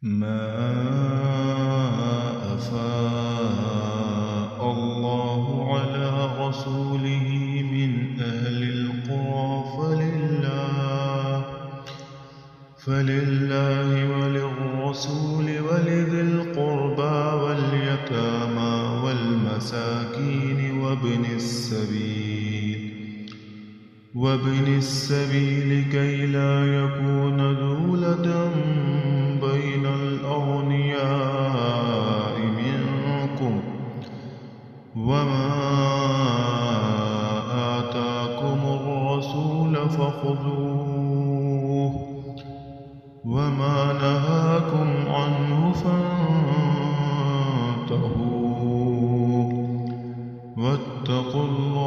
ما أفاء الله على رسوله من أهل القرى فلله وللرسول ولذي القربى واليتامى والمساكين وابن السبيل كي لا يكون دولة بين الأغنياء منكم وما آتاكم الرسول فخذوه وما نهاكم عنه فانتهوا واتقوا الله